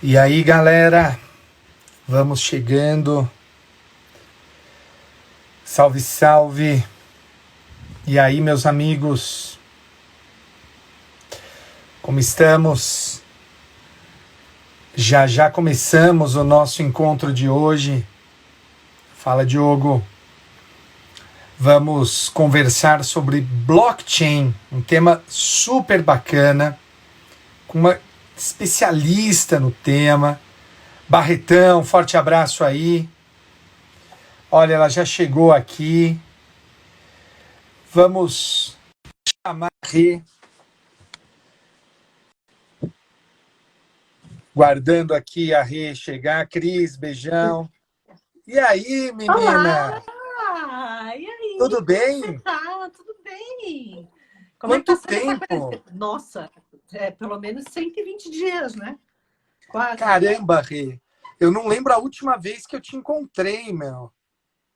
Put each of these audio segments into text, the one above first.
E aí, galera, vamos chegando. Salve, salve. E aí, meus amigos, como estamos? Já já começamos o nosso encontro de hoje. Fala, Diogo. Vamos conversar sobre blockchain, um tema super bacana, com uma especialista no tema. Barretão, forte abraço aí. Olha, ela já chegou aqui. Vamos chamar a Rê. Guardando aqui a Rê chegar. Cris, beijão. E aí, menina? Olá! E aí, Tudo como é que você bem? tá? Tudo bem? Como é que tá Quanto sendo essa tempo? quarentena? Nossa, pelo menos 120 dias, né? Quase. Caramba, Rê. Eu não lembro a última vez que eu te encontrei, meu.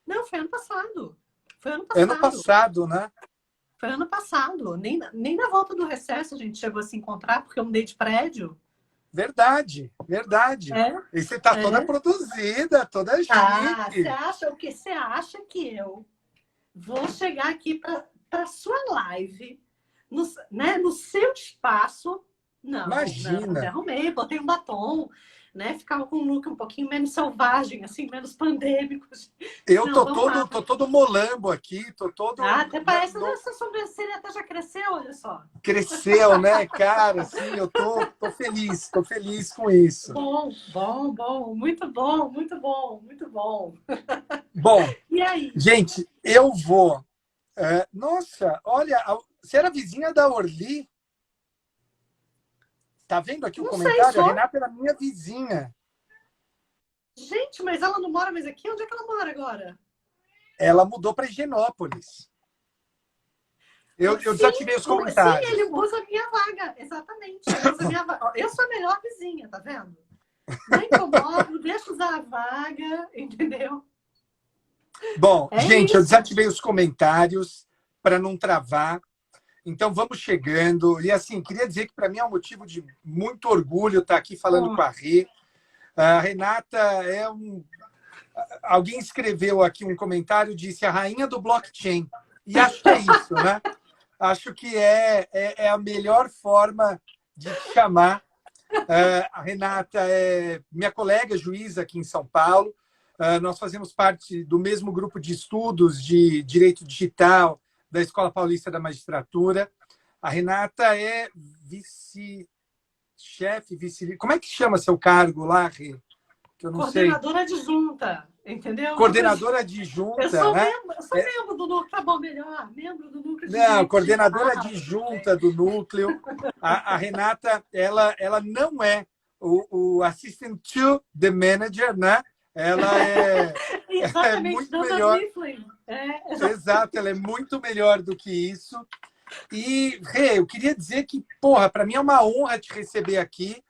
Não, foi ano passado. Foi ano Ano passado. passado, né? Foi ano passado. Nem na volta do recesso a gente chegou a se encontrar, porque eu mudei de prédio. Verdade, verdade. É, E você tá toda é. produzida, toda Ah, você chique. acha o que você acha que eu vou chegar aqui para sua live, no seu espaço? Não, não, me Imagina. arrumei, botei um batom, né? Ficava com um look um pouquinho menos selvagem, assim, menos pandêmico. Eu Não, vamos lá. tô todo molambo aqui, tô todo. Ah, até parece que essa sobrancelha até já cresceu, olha só. Cresceu, né, cara? Assim, tô feliz com isso. Bom, muito bom, muito bom, muito bom. Bom, E aí? gente, eu vou. Nossa, olha, você era vizinha da Orly? Tá vendo aqui o Não sei, comentário? A só. Renata era minha vizinha. Gente, mas ela não mora mais aqui? Onde é que ela mora agora? Ela mudou para Higienópolis. Eu Sim, desativei os sim, ele comentários. usa a minha vaga, exatamente. Ele usa a minha vaga. Eu sou a melhor vizinha, tá vendo? Não incomodo, deixa usar a vaga, entendeu? Bom, É gente, eu isso. desativei os comentários para não travar. Então vamos chegando. E assim, queria dizer que para mim é um motivo de muito orgulho estar aqui falando com Oh, a Rê. A Renata é um. Alguém escreveu aqui um comentário, disse a rainha do blockchain. E acho que é isso, né? Acho que é a melhor forma de te chamar. A Renata é minha colega juíza aqui em São Paulo. Nós fazemos parte do mesmo grupo de estudos de Direito Digital da Escola Paulista da Magistratura. A Renata é vice-chefe, vice... Como é que chama seu cargo lá, Rê? Que eu não sei. coordenadora adjunta, entendeu? Uma coisa... Coordenadora adjunta, né? Eu sou membro do núcleo, tá bom, melhor, membro do núcleo de Não, direito coordenadora digital. adjunta do núcleo. A Renata, ela não é o assistant to the manager, né? Ela é Exatamente, muito Danda melhor. Mifflin. Exato, ela é muito melhor do que isso. E, Rê, eu queria dizer que, porra, para mim é uma honra te receber aqui.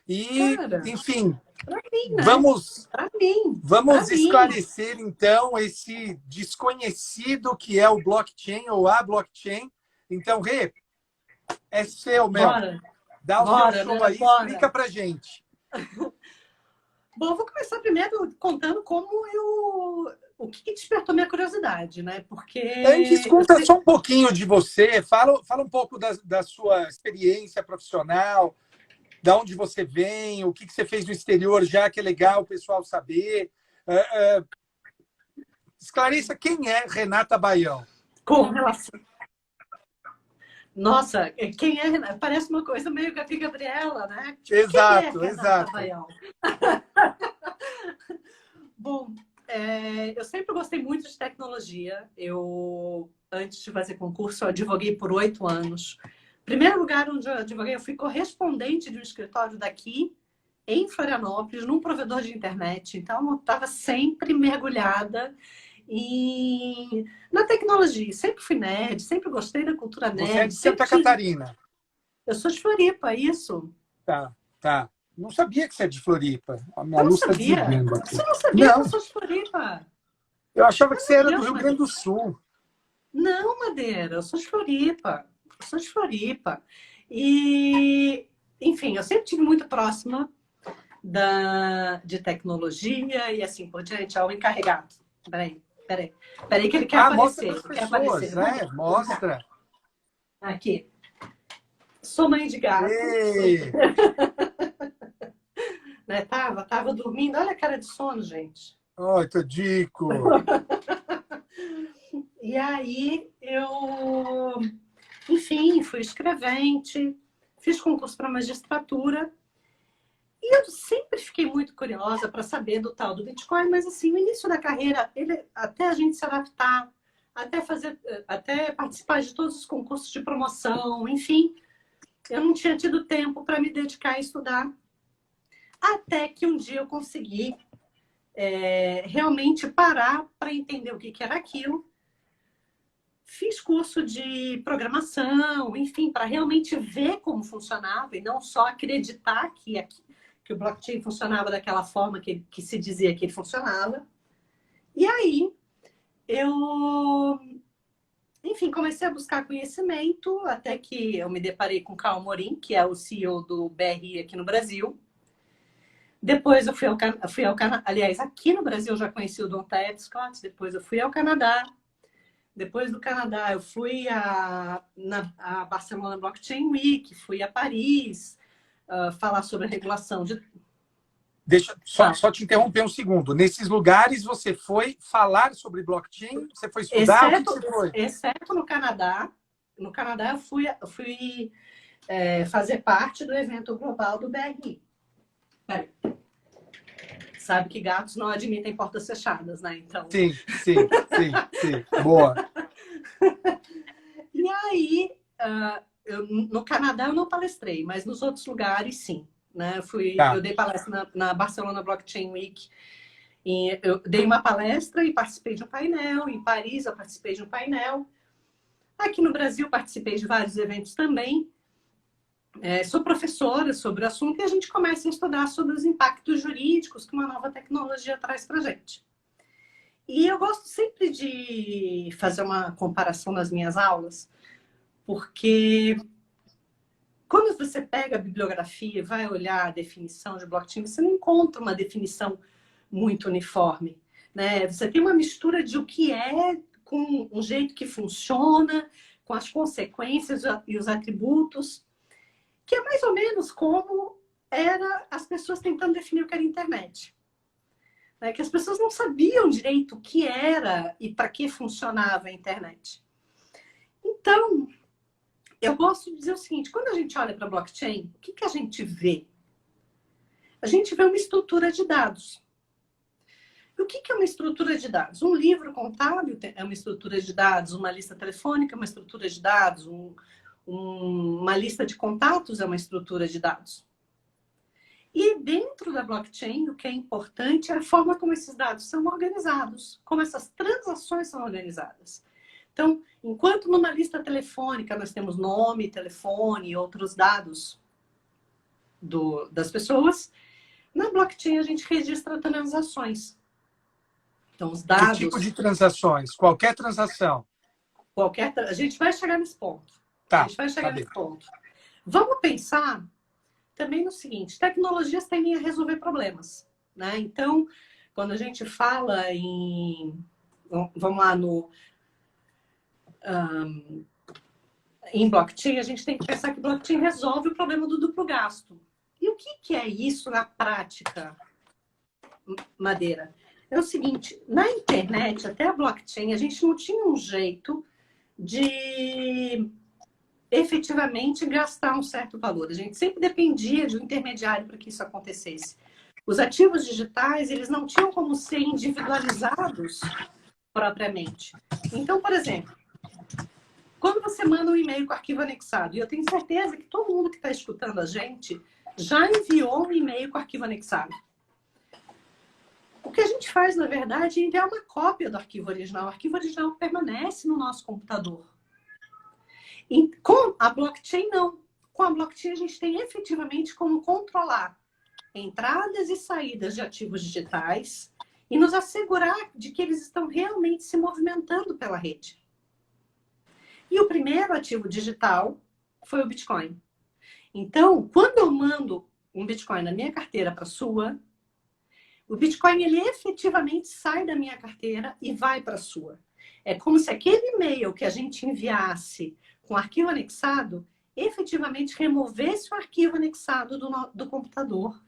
E, Cara, enfim, pra mim, né? vamos Pra mim, pra Vamos mim. esclarecer, então, esse desconhecido que é o blockchain ou a blockchain. Então, Rê, é seu, meu. Bora, Dá o seu bora, show né? aí, explica Bora. pra gente. Bom, eu vou começar primeiro contando o que despertou minha curiosidade, né? Porque Antes, eu conta sei, só um pouquinho de você, fala um pouco da sua experiência profissional, da onde você vem, o que você fez no exterior já, que é legal o pessoal saber. Esclareça quem é Renata Baião. com relação. Nossa, quem é Renata? Parece uma coisa meio Gabi Gabriela, né? Tipo, quem é Exato, Renata exato. Baião? Bom, eu sempre gostei muito de tecnologia. Eu, antes de fazer concurso, eu advoguei por 8 anos. Primeiro lugar onde eu advoguei, eu fui correspondente de um escritório daqui, em Florianópolis, num provedor de internet. Então, eu estava sempre mergulhada na tecnologia. Sempre fui nerd, sempre gostei da cultura Você é nerd, de sempre Santa tive... Catarina. Eu sou de Floripa, isso. Tá, tá. Não sabia que você é de Floripa. A minha Você não luz está sabia? desligando Como que aqui. você não sabia que eu Não, sou de Floripa? eu achava que você Meu era do Deus, Rio Grande Madeira. do Sul. Não, Madeira, eu sou de Floripa. Eu sou de Floripa. E, enfim, eu sempre tive muito próxima de tecnologia e assim por diante. Ó, o encarregado. Peraí que ele quer mostra aparecer. para as Quer pessoas, aparecer. mostra. Aqui. Sou mãe de gato. Ei. Né? Tava dormindo. Olha a cara de sono, gente. Oi, Todico. E aí enfim, fui escrevente, fiz concurso para magistratura. E eu sempre fiquei muito curiosa para saber do tal do Bitcoin, mas assim, o início da carreira, até a gente se adaptar, até participar de todos os concursos de promoção, enfim, eu não tinha tido tempo para me dedicar a estudar. Até que um dia eu consegui realmente parar para entender o que era aquilo. Fiz curso de programação, enfim, para realmente ver como funcionava e não só acreditar que o blockchain funcionava daquela forma que se dizia que ele funcionava. E aí, enfim, comecei a buscar conhecimento, até que eu me deparei com o Carl Morin, que é o CEO do BRI aqui no Brasil. Depois eu fui ao Canadá. Aliás, aqui no Brasil eu já conheci o Don Tapscott, depois eu fui ao Canadá. Depois do Canadá, eu fui a Barcelona Blockchain Week, fui a Paris, falar sobre a regulação de... Deixa só te interromper um segundo. Nesses lugares você foi falar sobre blockchain? Você foi estudar? O que você foi? Exceto no Canadá. No Canadá eu fui fazer parte do evento global do BRI. Peraí. Sabe que gatos não admitem portas fechadas, né? Então... Sim. Boa. E aí, no Canadá eu não palestrei, mas nos outros lugares, sim. Né? Eu dei palestra na Barcelona Blockchain Week. Eu dei uma palestra e participei de um painel. Em Paris eu participei de um painel. Aqui no Brasil participei de vários eventos também. Sou professora sobre o assunto e a gente começa a estudar sobre os impactos jurídicos que uma nova tecnologia traz para a gente. E eu gosto sempre de fazer uma comparação nas minhas aulas, porque quando você pega a bibliografia e vai olhar a definição de blockchain, você não encontra uma definição muito uniforme, né? Você tem uma mistura de o que é com um jeito que funciona, com as consequências e os atributos, que é mais ou menos como era as pessoas tentando definir o que era internet. Que as pessoas não sabiam direito o que era e para que funcionava a internet. Então, eu gosto de dizer o seguinte, quando a gente olha para blockchain, o que a gente vê? A gente vê uma estrutura de dados. E o que é uma estrutura de dados? Um livro contábil é uma estrutura de dados, uma lista telefônica é uma estrutura de dados, uma lista de contatos é uma estrutura de dados. E dentro da blockchain, o que é importante é a forma como esses dados são organizados, como essas transações são organizadas. Então, enquanto numa lista telefônica nós temos nome, telefone e outros dados das pessoas, na blockchain a gente registra transações. Então, os dados... Que tipo de transações? Qualquer transação? A gente vai chegar nesse ponto. Tá, a gente vai chegar nesse ponto. Vamos pensar também no seguinte, tecnologias tendem a resolver problemas, né? Então, quando a gente fala vamos lá, em blockchain, a gente tem que pensar que blockchain resolve o problema do duplo gasto. E o que é isso na prática, Madeira? É o seguinte, na internet, até a blockchain, a gente não tinha um jeito de efetivamente gastar um certo valor. A gente sempre dependia de um intermediário para que isso acontecesse. Os ativos digitais, eles não tinham como ser individualizados propriamente. Então, por exemplo, quando você manda um e-mail com arquivo anexado, e eu tenho certeza que todo mundo que está escutando a gente já enviou um e-mail com arquivo anexado. O que a gente faz, na verdade, é enviar uma cópia do arquivo original. O arquivo original permanece no nosso computador. E com a blockchain, não. Com a blockchain, a gente tem efetivamente como controlar entradas e saídas de ativos digitais e nos assegurar de que eles estão realmente se movimentando pela rede. E o primeiro ativo digital foi o Bitcoin. Então, quando eu mando um Bitcoin na minha carteira para a sua, o Bitcoin ele efetivamente sai da minha carteira e vai para a sua. É como se aquele e-mail que a gente enviasse com arquivo anexado efetivamente removesse o arquivo anexado do computador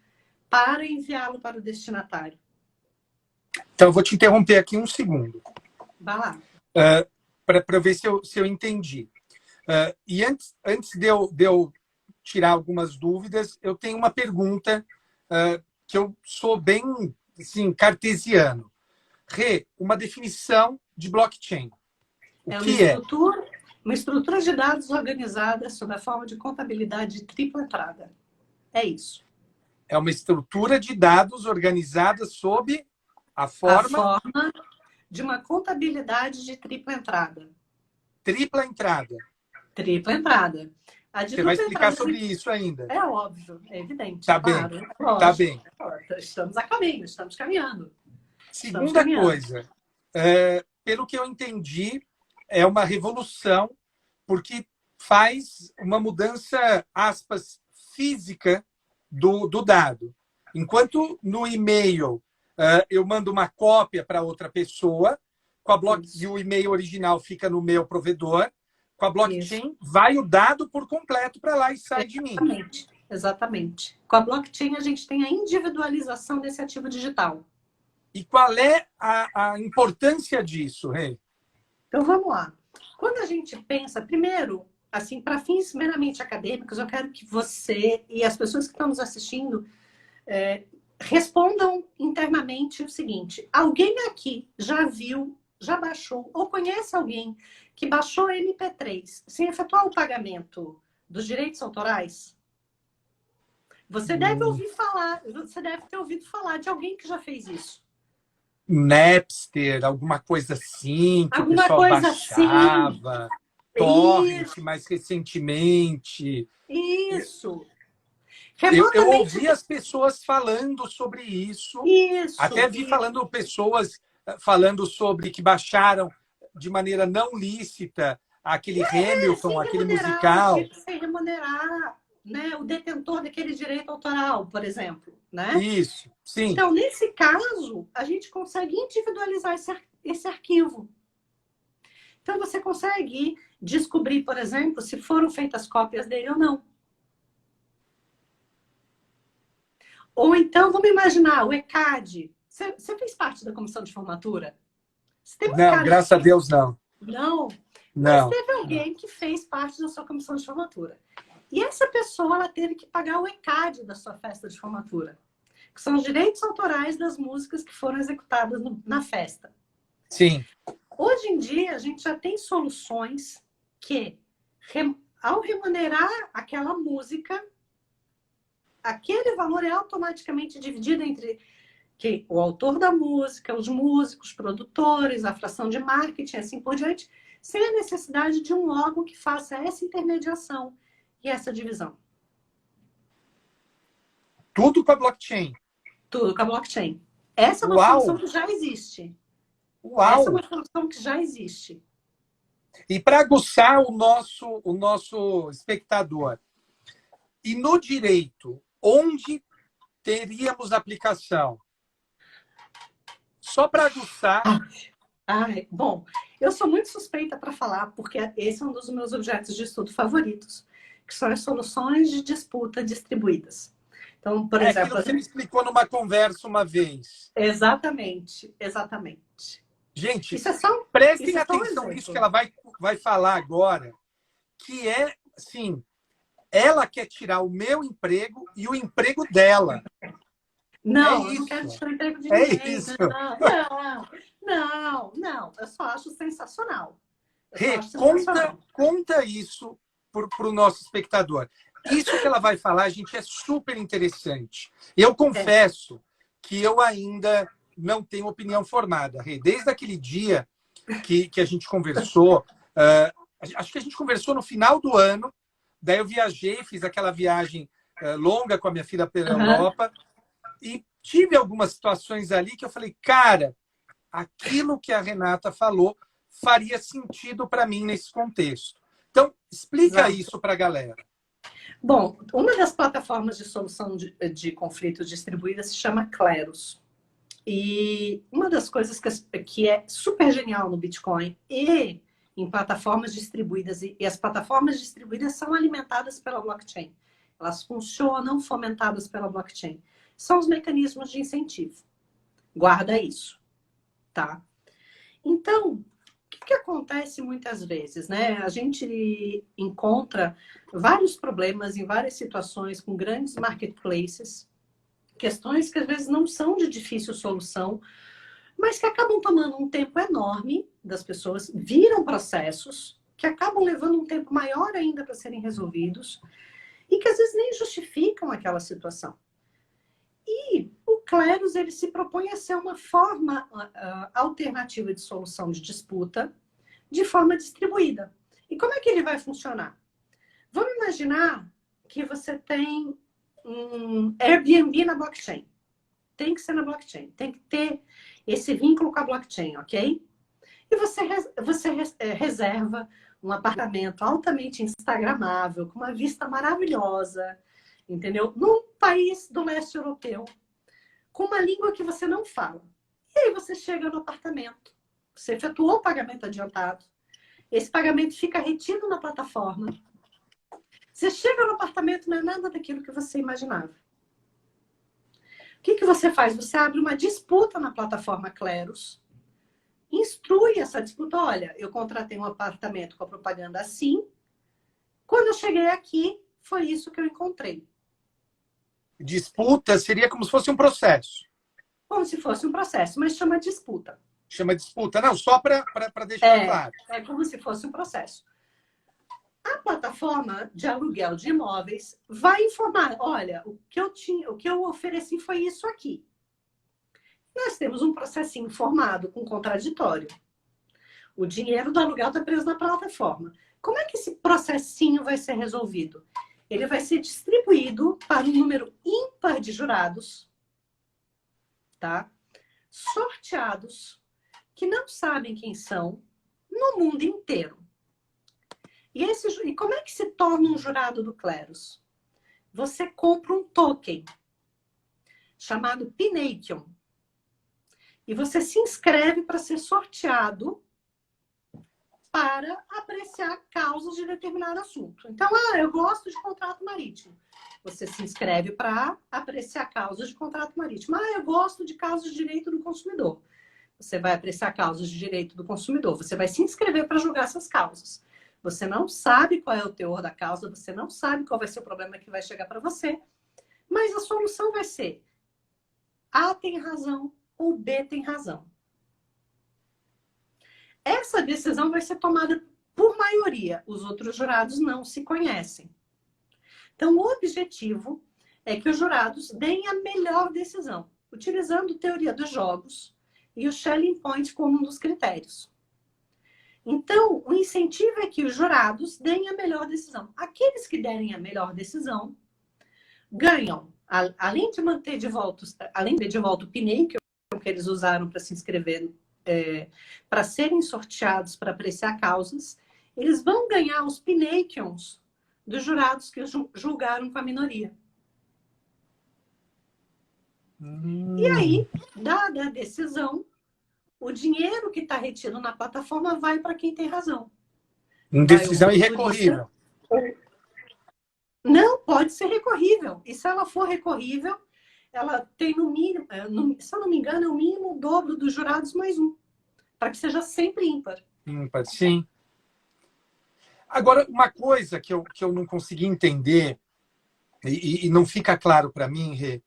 para enviá-lo para o destinatário. Então, eu vou te interromper aqui um segundo. Vai lá. Para ver se eu entendi. E antes de eu tirar algumas dúvidas, eu tenho uma pergunta que eu sou bem assim, cartesiano. Rê, uma definição de blockchain. O que é? Uma estrutura de dados organizada sob a forma de contabilidade de tripla entrada. É isso. É uma estrutura de dados organizada sob a forma de uma contabilidade de tripla entrada. Tripla entrada. Tripla entrada. Você vai explicar sobre isso ainda. É óbvio, é evidente. Tá claro, bem, lógico. tá bem. Estamos a caminho, estamos caminhando. Segunda coisa, pelo que eu entendi, é uma revolução, porque faz uma mudança, aspas, física do dado. Enquanto no e-mail eu mando uma cópia para outra pessoa, e o e-mail original fica no meu provedor, com a blockchain vai o dado por completo para lá e sai de mim. Exatamente. Com a blockchain a gente tem a individualização desse ativo digital. E qual é a importância disso, Rê? Então vamos lá. Quando a gente pensa, primeiro, assim, para fins meramente acadêmicos, eu quero que você e as pessoas que estão nos assistindo respondam internamente o seguinte: alguém aqui já viu, já baixou ou conhece alguém que baixou MP3 sem efetuar o pagamento dos direitos autorais? Você deve ouvir falar, você deve ter ouvido falar de alguém que já fez isso. Napster, alguma coisa assim, que alguma o pessoal coisa baixava, assim. Torrent, mais recentemente. Isso. Eu ouvi as pessoas falando sobre isso. Até vi pessoas falando sobre que baixaram de maneira não lícita aquele Hamilton, aquele musical. Sem remunerar, né, o detentor daquele direito autoral, por exemplo. Né? Isso, sim. Então, nesse caso, a gente consegue individualizar esse arquivo. Então, você consegue descobrir, por exemplo, se foram feitas cópias dele ou não. Ou então, vamos imaginar, o ECAD. Você fez parte da comissão de formatura? Não, graças a Deus não. Não? Não. Mas teve alguém que fez parte da sua comissão de formatura. E essa pessoa ela teve que pagar o ECAD da sua festa de formatura, que são os direitos autorais das músicas que foram executadas na festa. Sim. Hoje em dia, a gente já tem soluções que, ao remunerar aquela música, aquele valor é automaticamente dividido entre o autor da música, os músicos, produtores, a fração de marketing, assim por diante, sem a necessidade de um órgão que faça essa intermediação e essa divisão. Tudo com a blockchain. Tudo com a blockchain. Essa é uma solução que já existe. Uau. Essa é uma solução que já existe. E para aguçar o nosso espectador, e no direito, onde teríamos aplicação? Só para aguçar. Bom, eu sou muito suspeita para falar, porque esse é um dos meus objetos de estudo favoritos, que são as soluções de disputa distribuídas. Então, por exemplo, você me explicou numa conversa uma vez. Exatamente, exatamente. Gente, prestem atenção nisso que ela vai falar agora, que é, assim, ela quer tirar o meu emprego e o emprego dela. Não, eu não quero tirar o emprego de ninguém. É isso. Não. Eu só acho sensacional. Conta isso para o nosso espectador. Isso que ela vai falar, gente, é super interessante. Eu confesso que eu ainda não tenho opinião formada. Desde aquele dia que a gente conversou, acho que a gente conversou no final do ano, daí eu viajei, fiz aquela viagem longa com a minha filha pela Europa, e tive algumas situações ali que eu falei, cara, aquilo que a Renata falou faria sentido para mim nesse contexto. Então, explica isso para a galera. Bom, uma das plataformas de solução de conflitos distribuída se chama Kleros. E uma das coisas que é super genial no Bitcoin e em plataformas distribuídas, e as plataformas distribuídas são alimentadas pela blockchain. Elas funcionam fomentadas pela blockchain. São os mecanismos de incentivo. Guarda isso, tá? Então, o que acontece muitas vezes, né? A gente encontra vários problemas em várias situações com grandes marketplaces, questões que às vezes não são de difícil solução, mas que acabam tomando um tempo enorme das pessoas, viram processos que acabam levando um tempo maior ainda para serem resolvidos e que às vezes nem justificam aquela situação. E o Kleros, ele se propõe a ser uma forma alternativa de solução de disputa de forma distribuída. E como é que ele vai funcionar? Vamos imaginar que você tem um Airbnb na blockchain. Tem que ser na blockchain. Tem que ter esse vínculo com a blockchain, ok? E você reserva um apartamento altamente instagramável, com uma vista maravilhosa, entendeu? Num país do leste europeu, com uma língua que você não fala. E aí você chega no apartamento, você efetuou o pagamento adiantado, esse pagamento fica retido na plataforma. Você chega no apartamento, não é nada daquilo que você imaginava. O que você faz? Você abre uma disputa na plataforma Kleros, instrui essa disputa. Olha, eu contratei um apartamento com a propaganda assim. Quando eu cheguei aqui, foi isso que eu encontrei. Disputa seria como se fosse um processo. Como se fosse um processo, mas chama disputa. Chama disputa? Não, só para deixar claro. É como se fosse um processo. A plataforma de aluguel de imóveis vai informar, olha, o que eu ofereci foi isso aqui. Nós temos um processinho formado com contraditório. O dinheiro do aluguel está preso na plataforma. Como é que esse processinho vai ser resolvido? Ele vai ser distribuído para um número ímpar de jurados, tá? Sorteados, que não sabem quem são, no mundo inteiro. E como é que se torna um jurado do Kleros? Você compra um token chamado Pination. E você se inscreve para ser sorteado para apreciar causas de determinado assunto. Então, eu gosto de contrato marítimo. Você se inscreve para apreciar causas de contrato marítimo. Eu gosto de causas de direito do consumidor. Você vai apreciar causas de direito do consumidor. Você vai se inscrever para julgar essas causas. Você não sabe qual é o teor da causa, você não sabe qual vai ser o problema que vai chegar para você, mas a solução vai ser A tem razão ou B tem razão. Essa decisão vai ser tomada por maioria. Os outros jurados não se conhecem. Então, o objetivo é que os jurados deem a melhor decisão, utilizando a teoria dos jogos e o Schelling Point como um dos critérios. Então, o incentivo é que os jurados deem a melhor decisão. Aqueles que derem a melhor decisão ganham, além de manter de volta, o PNEI, que eles usaram para se inscrever, para serem sorteados para apreciar causas, eles vão ganhar os Pinekions dos jurados que julgaram com a minoria. E aí, dada a decisão, o dinheiro que está retido na plataforma vai para quem tem razão. Decisão irrecorrível. Não, pode ser recorrível. E se ela for recorrível, ela tem no mínimo, se eu não me engano, é o mínimo o dobro dos jurados mais um. Para que seja sempre ímpar. Ímpar, sim. Agora, uma coisa que eu não consegui entender, e não fica claro para mim, Rê,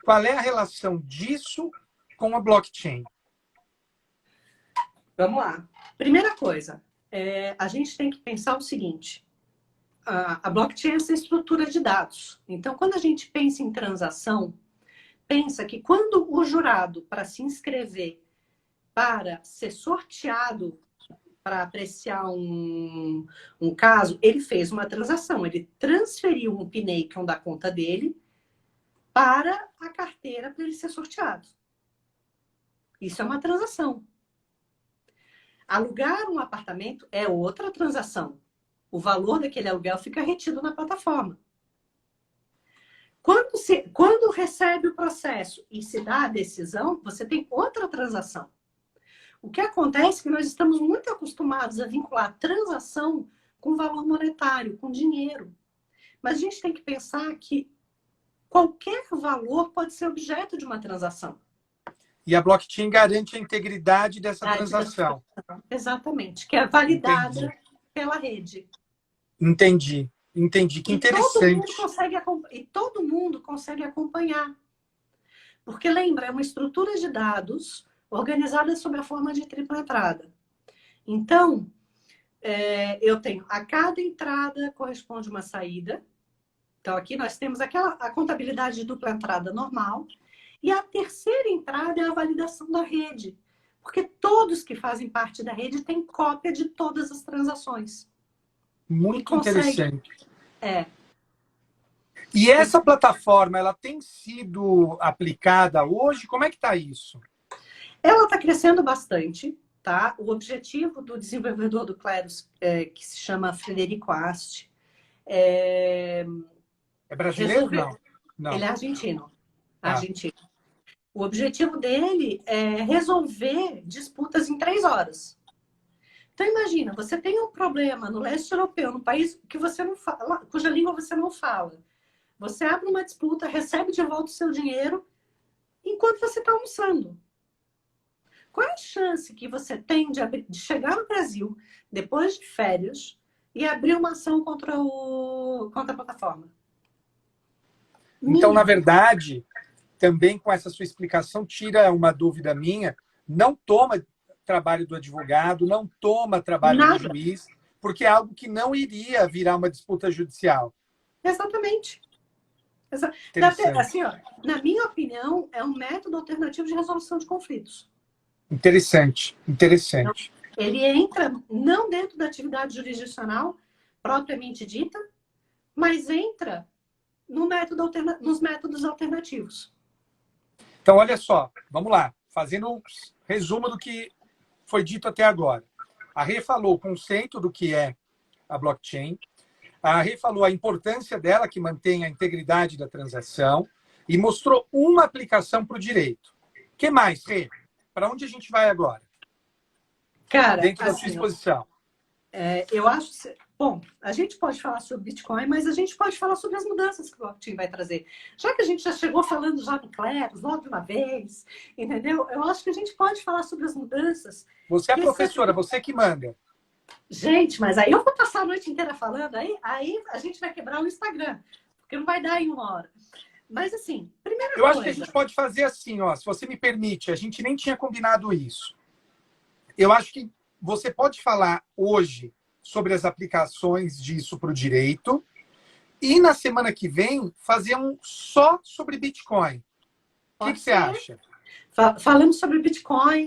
qual é a relação disso com a blockchain? Vamos lá. Primeira coisa, a gente tem que pensar o seguinte. A blockchain é essa estrutura de dados. Então, quando a gente pensa em transação, pensa que quando o jurado, para se inscrever, para ser sorteado, para apreciar um caso, ele fez uma transação. Ele transferiu um Pination da conta dele para a carteira para ele ser sorteado. Isso é uma transação. Alugar um apartamento é outra transação. O valor daquele aluguel fica retido na plataforma. Quando recebe o processo e se dá a decisão, você tem outra transação. O que acontece é que nós estamos muito acostumados a vincular transação com valor monetário, com dinheiro. Mas a gente tem que pensar que qualquer valor pode ser objeto de uma transação. E a blockchain garante a integridade dessa transação. Exatamente, que é validada pela rede. Entendi. Que interessante. Todo mundo consegue acompanhar. Porque, lembra, é uma estrutura de dados organizada sob a forma de tripla entrada. Então, eu tenho a cada entrada corresponde uma saída. Então, aqui nós temos a contabilidade de dupla entrada normal. E a terceira entrada é a validação da rede. Porque todos que fazem parte da rede têm cópia de todas as transações. Muito interessante. É. E essa plataforma, ela tem sido aplicada hoje? Como é que está isso? Ela está crescendo bastante, tá? O objetivo do desenvolvedor do Kleros, que se chama Frederico Ast, é brasileiro? Não. Ele é argentino. Ah. Argentino. O objetivo dele é resolver disputas em 3 horas. Então, imagina, você tem um problema no leste europeu, num país que você não fala, cuja língua você não fala. Você abre uma disputa, recebe de volta o seu dinheiro enquanto você está almoçando. Qual é a chance que você tem de chegar no Brasil, depois de férias, e abrir uma ação contra a plataforma? Então, na verdade, também com essa sua explicação, tira uma dúvida minha, não toma trabalho do advogado, não toma trabalho do juiz, porque é algo que não iria virar uma disputa judicial. Exatamente. Assim, ó, na minha opinião, é um método alternativo de resolução de conflitos. Interessante. Então, ele entra não dentro da atividade jurisdicional propriamente dita, mas entra nos métodos alternativos. Então, olha só, vamos lá, fazendo um resumo do que foi dito até agora. A Rê falou o conceito do que é a blockchain, a Rê falou a importância dela, que mantém a integridade da transação, e mostrou uma aplicação para o direito. O que mais, Rê? Para onde a gente vai agora? Cara, dentro da sua exposição. Eu acho... Bom, a gente pode falar sobre Bitcoin, mas a gente pode falar sobre as mudanças que o blockchain vai trazer. Já que a gente já chegou falando já do Kleros, logo de uma vez, entendeu? Eu acho que a gente pode falar sobre as mudanças. Você é a professora, você que manda. Gente, mas aí eu vou passar a noite inteira falando, aí a gente vai quebrar o Instagram, porque não vai dar em 1 hora. Mas assim, primeira coisa... Eu acho que a gente pode fazer assim, ó, se você me permite, a gente nem tinha combinado isso. Eu acho que você pode falar hoje sobre as aplicações disso para o direito e na semana que vem fazer um só sobre Bitcoin. O que você acha? Falamos sobre Bitcoin,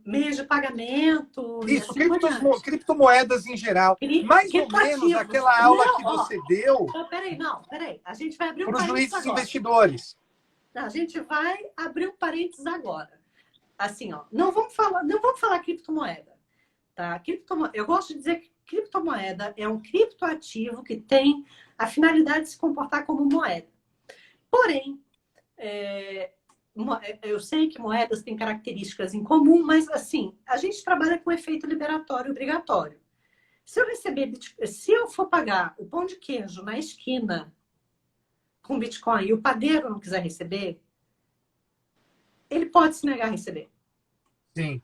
meios de pagamento... Isso, assim criptomoedas em geral. Mais ou menos aquela aula que você deu... Peraí. A gente vai abrir um para os juízes agora. Investidores. A gente vai abrir um parênteses agora. Assim, ó, não vamos falar criptomoeda. Tá? Eu gosto de dizer que criptomoeda é um criptoativo que tem a finalidade de se comportar como moeda. Porém, eu sei que moedas têm características em comum, mas assim, a gente trabalha com efeito liberatório obrigatório. Se eu for pagar o pão de queijo na esquina com Bitcoin e o padeiro não quiser receber, ele pode se negar a receber. Sim.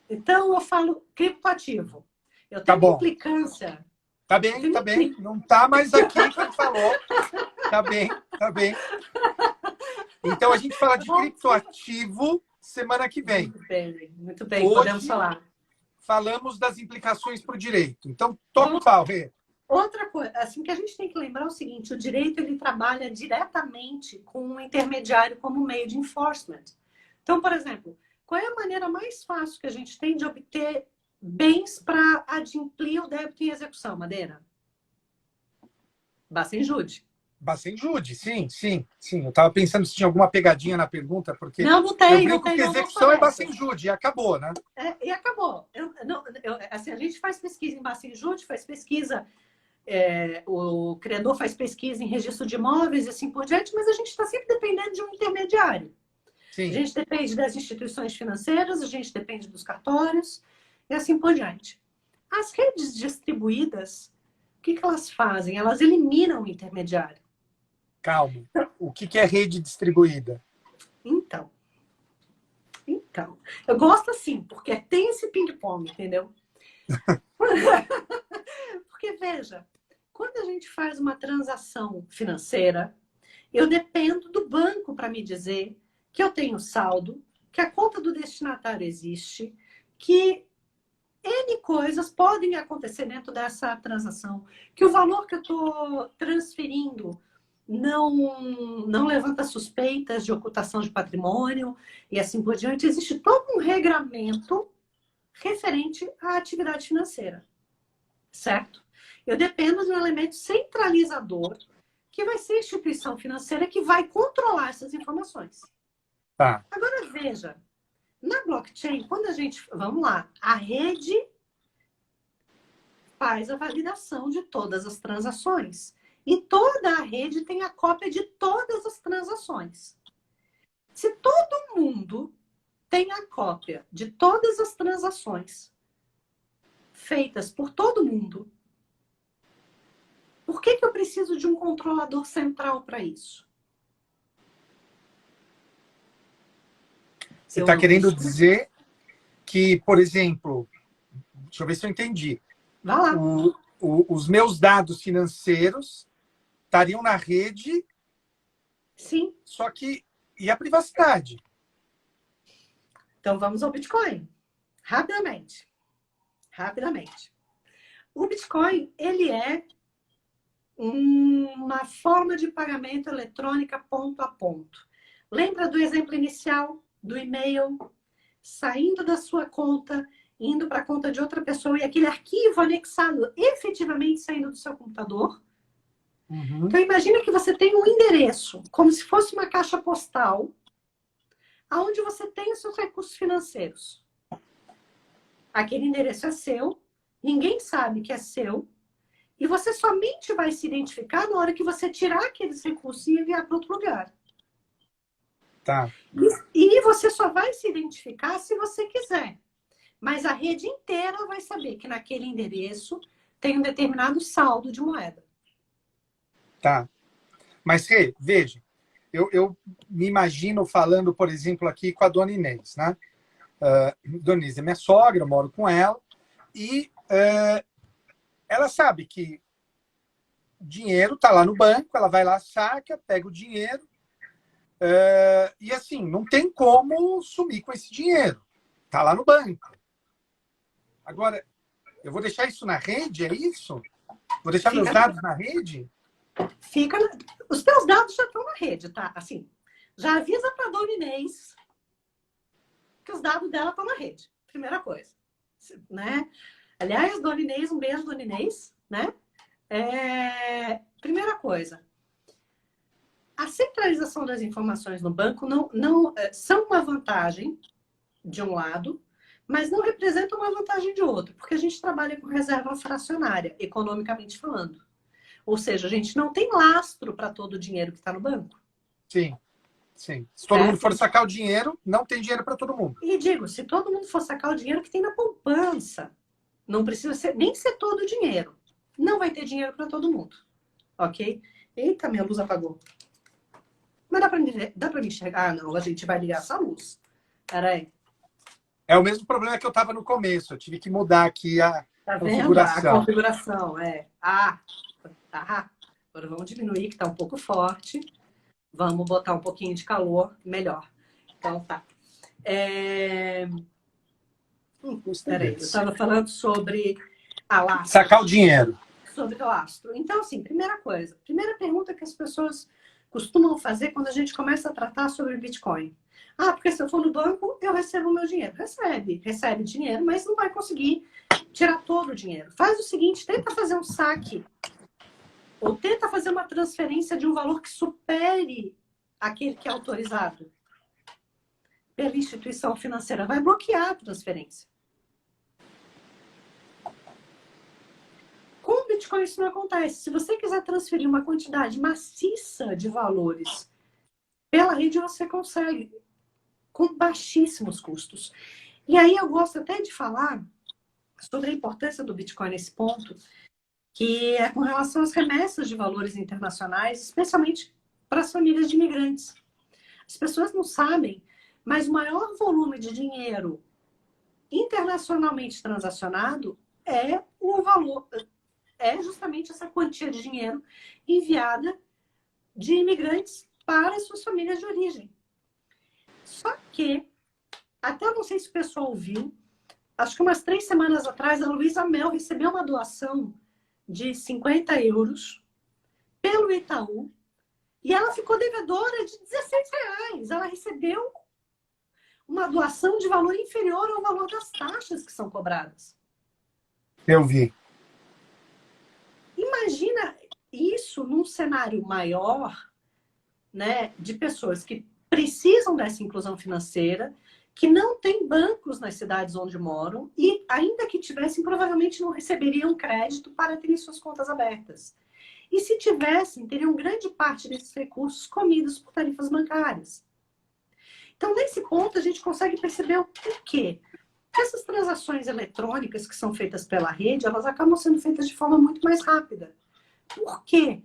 Então, eu falo criptoativo. Eu tenho uma implicância. Tá bem. Não tá mais aqui quem falou. Tá bem. Então, a gente fala de criptoativo semana que vem. Muito bem. Hoje, podemos falar. Falamos das implicações para o direito. Então, toca o pau, Rê. Outra coisa, assim, que a gente tem que lembrar é o seguinte, o direito ele trabalha diretamente com um intermediário como meio de enforcement. Então, por exemplo, qual é a maneira mais fácil que a gente tem de obter bens para adimplir o débito em execução, Madeira? Basta injúria. Bacenjude, sim, sim, sim. Eu estava pensando se tinha alguma pegadinha na pergunta, porque Não eu tem, não brinco tem, que não são execução é dessas. Bacenjude e acabou, né? E acabou. Assim, a gente faz pesquisa em Bacenjude, faz pesquisa, o criador faz pesquisa em registro de imóveis e assim por diante, mas a gente está sempre dependendo de um intermediário. A Sim, gente depende das instituições financeiras, a gente depende dos cartórios e assim por diante. As redes distribuídas, o que elas fazem? Elas eliminam o intermediário. calma. O que é rede distribuída? Então, eu gosto assim, porque tem esse ping-pong, entendeu? Porque, veja, quando a gente faz uma transação financeira, eu dependo do banco para me dizer que eu tenho saldo, que a conta do destinatário existe, que N coisas podem acontecer dentro dessa transação, que o valor que eu estou transferindo não levanta suspeitas de ocultação de patrimônio e assim por diante. Existe todo um regramento referente à atividade financeira, certo? Eu dependo de um elemento centralizador, que vai ser a instituição financeira que vai controlar essas informações. Tá. Agora, veja, na blockchain, quando a gente... Vamos lá, a rede faz a validação de todas as transações. E toda a rede tem a cópia de todas as transações. Se todo mundo tem a cópia de todas as transações feitas por todo mundo, por que eu preciso de um controlador central para isso? Você está querendo dizer que, por exemplo, deixa eu ver se eu entendi. Vai lá. Os meus dados financeiros estariam na rede. Sim. Só que, e a privacidade? Então vamos ao Bitcoin. Rapidamente. O Bitcoin, ele é uma forma de pagamento eletrônica ponto a ponto. Lembra do exemplo inicial do e-mail saindo da sua conta, indo para a conta de outra pessoa e aquele arquivo anexado efetivamente saindo do seu computador? Uhum. Então imagina que você tem um endereço, como se fosse uma caixa postal, onde você tem os seus recursos financeiros. Aquele endereço é seu, ninguém sabe que é seu, e você somente vai se identificar na hora que você tirar aqueles recursos e enviar para outro lugar. Tá. E você só vai se identificar se você quiser. Mas a rede inteira vai saber que naquele endereço tem um determinado saldo de moeda. Tá. Mas, veja, eu me imagino falando, por exemplo, aqui com a dona Inês, né? Dona Inês é minha sogra, eu moro com ela, e ela sabe que o dinheiro está lá no banco, ela vai lá, saca, pega o dinheiro, e assim, não tem como sumir com esse dinheiro. Está lá no banco. Agora, eu vou deixar isso na rede, é isso? Vou deixar meus dados na rede? Os teus dados já estão na rede, tá? Assim, já avisa para a dona Inês que os dados dela estão na rede. Primeira coisa. Né? Aliás, dona Inês, um beijo, dona Inês. Né? Primeira coisa. A centralização das informações no banco não são uma vantagem de um lado, mas não representa uma vantagem de outro, porque a gente trabalha com reserva fracionária, economicamente falando. Ou seja, a gente não tem lastro para todo o dinheiro que está no banco. Sim, sim. Se todo mundo for sacar o dinheiro, não tem dinheiro para todo mundo. E digo, se todo mundo for sacar o dinheiro que tem na poupança, não precisa nem ser todo o dinheiro. Não vai ter dinheiro para todo mundo. Ok? Eita, minha luz apagou. Mas dá para me enxergar? Ah, não, a gente vai ligar essa luz. Peraí. É o mesmo problema que eu estava no começo. Eu tive que mudar aqui a configuração. Vendo? A configuração, tá. Agora vamos diminuir, que está um pouco forte. Vamos botar um pouquinho de calor, melhor. Então, tá. Peraí, eu estava falando sobre a lastro. Sacar o dinheiro. Sobre o lastro. Então, assim, primeira coisa. Primeira pergunta que as pessoas costumam fazer quando a gente começa a tratar sobre Bitcoin. Ah, porque se eu for no banco, eu recebo o meu dinheiro. Recebe dinheiro, mas não vai conseguir tirar todo o dinheiro. Faz o seguinte, tenta fazer um saque ou tenta fazer uma transferência de um valor que supere aquele que é autorizado pela instituição financeira, vai bloquear a transferência. Com o Bitcoin isso não acontece. Se você quiser transferir uma quantidade maciça de valores pela rede, você consegue, com baixíssimos custos. E aí eu gosto até de falar sobre a importância do Bitcoin nesse ponto, que é com relação às remessas de valores internacionais, especialmente para as famílias de imigrantes. As pessoas não sabem, mas o maior volume de dinheiro internacionalmente transacionado é o valor, é justamente essa quantia de dinheiro enviada de imigrantes para as suas famílias de origem. Só que, até eu não sei se o pessoal viu, acho que umas 3 semanas atrás, a Luísa Mel recebeu uma doação de 50 euros pelo Itaú e ela ficou devedora de R$16. Ela recebeu uma doação de valor inferior ao valor das taxas que são cobradas. Eu vi. Imagina isso num cenário maior, né, de pessoas que precisam dessa inclusão financeira, que não têm bancos nas cidades onde moram e, ainda que tivessem, provavelmente não receberiam crédito para terem suas contas abertas. E se tivessem, teriam grande parte desses recursos comidos por tarifas bancárias. Então, nesse ponto, a gente consegue perceber o porquê. Essas transações eletrônicas que são feitas pela rede, elas acabam sendo feitas de forma muito mais rápida. Por quê?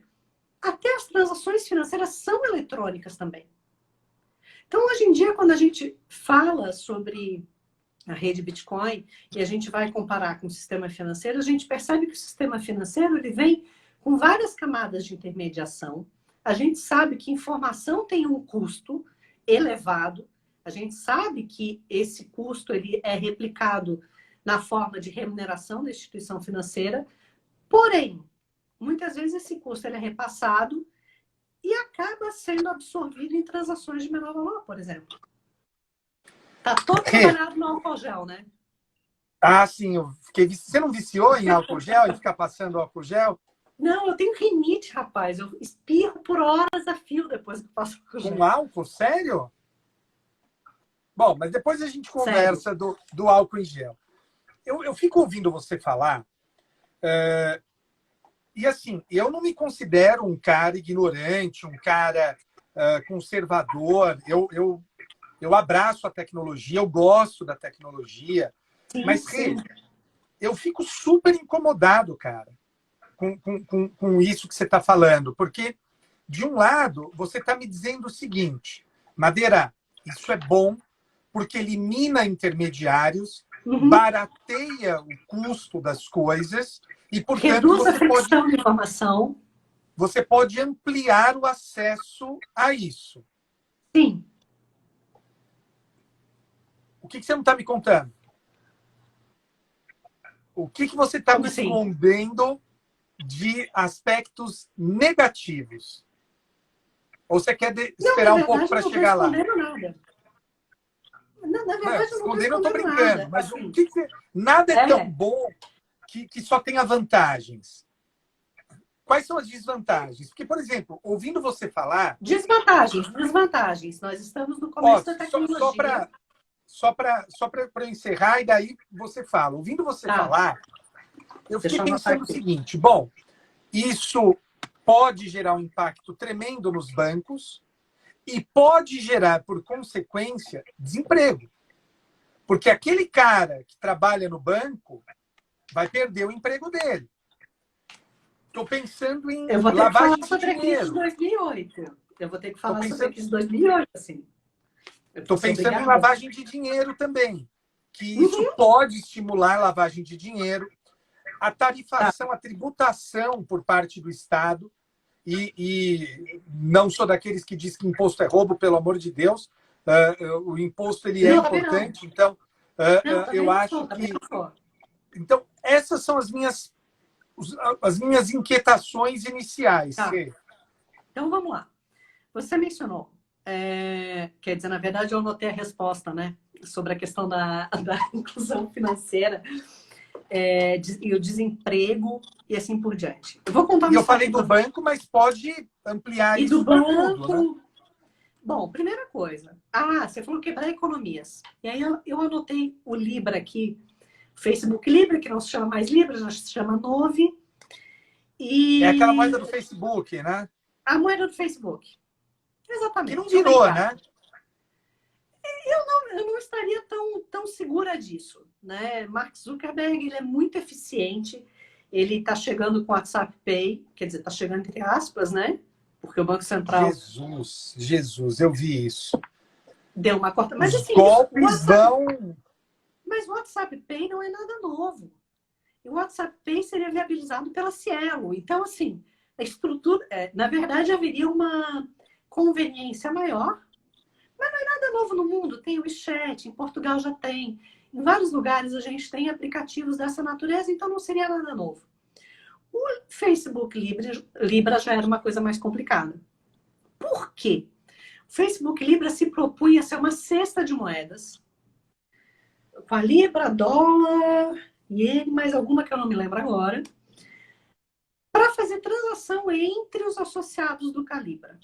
Até as transações financeiras são eletrônicas também. Então, hoje em dia, quando a gente fala sobre a rede Bitcoin e a gente vai comparar com o sistema financeiro, a gente percebe que o sistema financeiro ele vem com várias camadas de intermediação. A gente sabe que informação tem um custo elevado. A gente sabe que esse custo ele é replicado na forma de remuneração da instituição financeira. Porém, muitas vezes esse custo ele é repassado e acaba sendo absorvido em transações de menor valor, por exemplo. Está todo trabalhado no álcool gel, né? Ah, sim. Você não viciou em álcool gel e ficar passando álcool gel? Não, eu tenho rinite, rapaz. Eu espirro por horas a fio depois que passo álcool gel. Com álcool? Sério? Bom, mas depois a gente conversa do álcool em gel. Eu fico ouvindo você falar, e assim, eu não me considero um cara ignorante, um cara conservador. Eu abraço a tecnologia, eu gosto da tecnologia, Sim, mas sim. eu fico super incomodado, cara, com isso que você está falando, porque, de um lado, você está me dizendo o seguinte, Madeira, isso é bom, porque elimina intermediários, barateia o custo das coisas e, portanto, reduz a fricção de informação. Você pode ampliar o acesso a isso. Sim. O que você não está me contando? O que você está me escondendo de aspectos negativos? Ou você quer esperar um pouco para chegar lá? Não, na verdade, eu não estou escondendo nada. Na verdade, eu não estou brincando. Nada. Mas assim, o que nada é tão bom que só tenha vantagens. Quais são as desvantagens? Porque, por exemplo, ouvindo você falar... Desvantagens. Nós estamos no começo da tecnologia. Só para eu encerrar, e daí você fala. Ouvindo você falar, eu fiquei pensando o seguinte, bom, isso pode gerar um impacto tremendo nos bancos e pode gerar, por consequência, desemprego. Porque aquele cara que trabalha no banco vai perder o emprego dele. Estou pensando em lavagem de dinheiro. Eu vou ter que falar sobre a crise de 2008, assim. Estou pensando em lavagem de dinheiro também. Que isso pode estimular a lavagem de dinheiro. A tarifação, a tributação por parte do Estado. E não sou daqueles que diz que imposto é roubo, pelo amor de Deus. O imposto ele é importante. Então, eu acho que... Então, essas são as minhas inquietações iniciais. Tá. Então, vamos lá. Você mencionou, quer dizer, na verdade, eu anotei a resposta, né? Sobre a questão da inclusão financeira. e o desemprego e assim por diante. Eu vou contar uma E eu história falei do banco, mas pode ampliar e do isso para banco. tudo, né? Bom, primeira coisa. Você falou quebrar economias. E aí eu anotei o Libra aqui, Facebook Libra, que não se chama mais Libra, já se chama Nove. É aquela E moeda do Facebook, né? a moeda do Facebook. Que Exatamente. não virou, né? Eu não estaria tão segura disso, né? Mark Zuckerberg, ele é muito eficiente. Ele está chegando com o WhatsApp Pay, quer dizer, está chegando entre aspas, né? Porque o Banco Central Jesus, eu vi isso. deu uma corta. Mas Os assim, golpes vão... mas o WhatsApp Pay não é nada novo. E o WhatsApp Pay seria viabilizado pela Cielo. Então, assim, a estrutura... na verdade, haveria uma conveniência maior. Nada novo no mundo. Tem o WeChat, em Portugal já tem. Em vários lugares a gente tem aplicativos dessa natureza, então não seria nada novo. O Facebook Libra já era uma coisa mais complicada. Por quê? O Facebook Libra se propunha a ser uma cesta de moedas, com a Libra, dólar, iene, mais alguma que eu não me lembro agora, para fazer transação entre os associados do Calibra.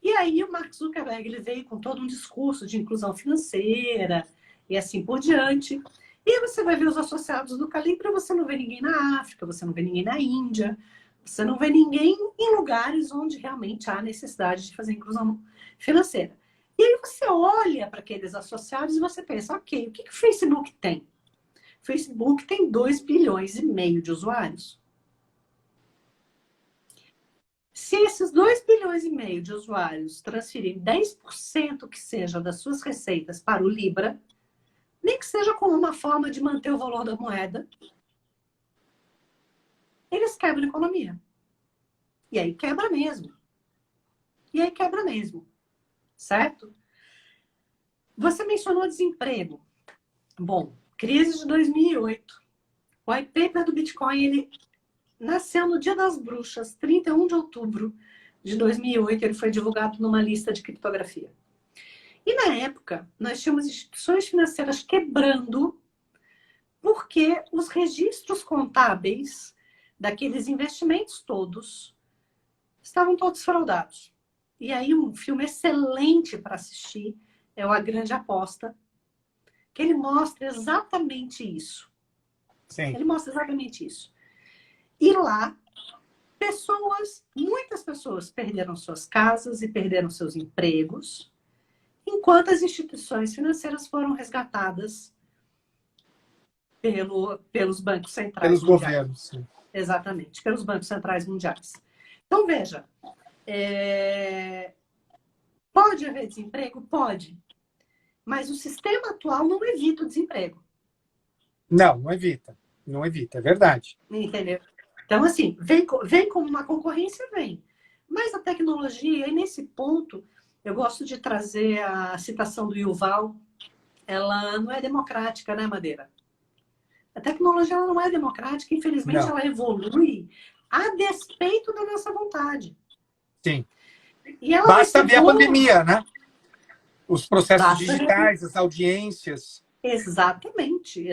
E aí o Mark Zuckerberg ele veio com todo um discurso de inclusão financeira e assim por diante. E aí você vai ver os associados do Calibra, você não vê ninguém na África, você não vê ninguém na Índia, você não vê ninguém em lugares onde realmente há necessidade de fazer inclusão financeira. E aí você olha para aqueles associados e você pensa, ok, o que o Facebook tem? O Facebook tem 2,5 bilhões de usuários. Se esses 2,5 bilhões de usuários transferirem 10% que seja das suas receitas para o Libra, nem que seja como uma forma de manter o valor da moeda, eles quebram a economia. E aí quebra mesmo. Certo? Você mencionou desemprego. Bom, crise de 2008. O white paper do Bitcoin, ele nasceu no Dia das Bruxas, 31 de outubro de 2008. Ele foi divulgado numa lista de criptografia. E na época, nós tínhamos instituições financeiras quebrando porque os registros contábeis daqueles investimentos todos estavam todos fraudados. E aí um filme excelente para assistir é o A Grande Aposta, que ele mostra exatamente isso. Sim. Ele mostra exatamente isso. E lá, muitas pessoas perderam suas casas e perderam seus empregos, enquanto as instituições financeiras foram resgatadas pelos bancos centrais Pelos mundiais. governos, sim. Exatamente, pelos bancos centrais mundiais. Então, veja, pode haver desemprego? Pode. Mas o sistema atual não evita o desemprego. Não evita. Não evita, é verdade. Entendeu? Então, assim, vem como uma concorrência, vem. Mas a tecnologia, e nesse ponto, eu gosto de trazer a citação do Yuval, ela não é democrática, né, Madeira? A tecnologia ela não é democrática, infelizmente Não. ela evolui a despeito da nossa vontade. Sim. E ela Basta ver a pandemia, né? Os processos digitais, ver. as audiências. Exatamente.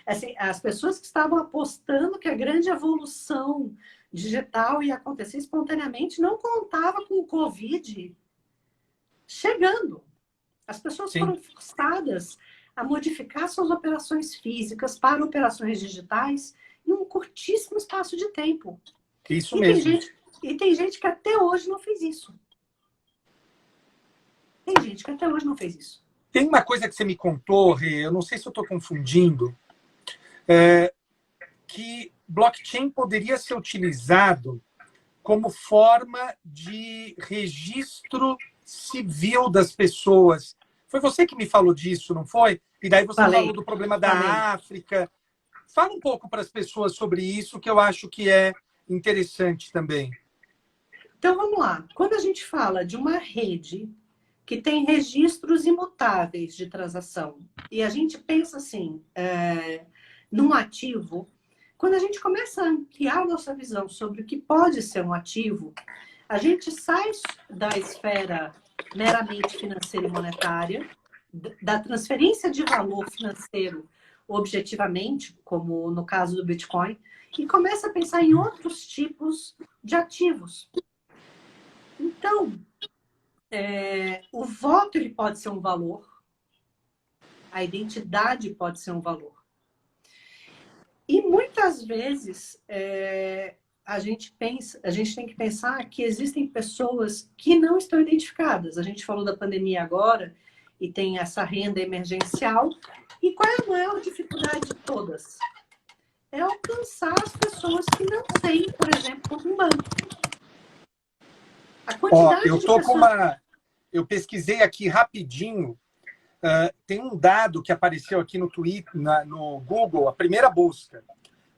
Assim, as pessoas que estavam apostando que a grande evolução digital ia acontecer espontaneamente não contavam com o Covid chegando. As pessoas Sim. foram forçadas a modificar suas operações físicas para operações digitais em um curtíssimo espaço de tempo. Isso mesmo. Tem gente que até hoje não fez isso. Tem uma coisa que você me contou, Rê, eu não sei se eu estou confundindo, que blockchain poderia ser utilizado como forma de registro civil das pessoas. Foi você que me falou disso, não foi? E daí você falou do problema da África. Fala um pouco para as pessoas sobre isso, que eu acho que é interessante também. Então, vamos lá. Quando a gente fala de uma rede que tem registros imutáveis de transação, e a gente pensa assim, num ativo, quando a gente começa a ampliar a nossa visão sobre o que pode ser um ativo, a gente sai da esfera meramente financeira e monetária, da transferência de valor financeiro objetivamente, como no caso do Bitcoin, e começa a pensar em outros tipos de ativos. Então, o voto ele pode ser um valor, a identidade pode ser um valor. E muitas vezes a gente tem que pensar que existem pessoas que não estão identificadas. A gente falou da pandemia agora e tem essa renda emergencial. E qual é a maior dificuldade de todas? É alcançar as pessoas que não têm, por exemplo, um banco. A quantidade de pessoas... Eu pesquisei aqui rapidinho. Tem um dado que apareceu aqui no Twitter, no Google, a primeira busca.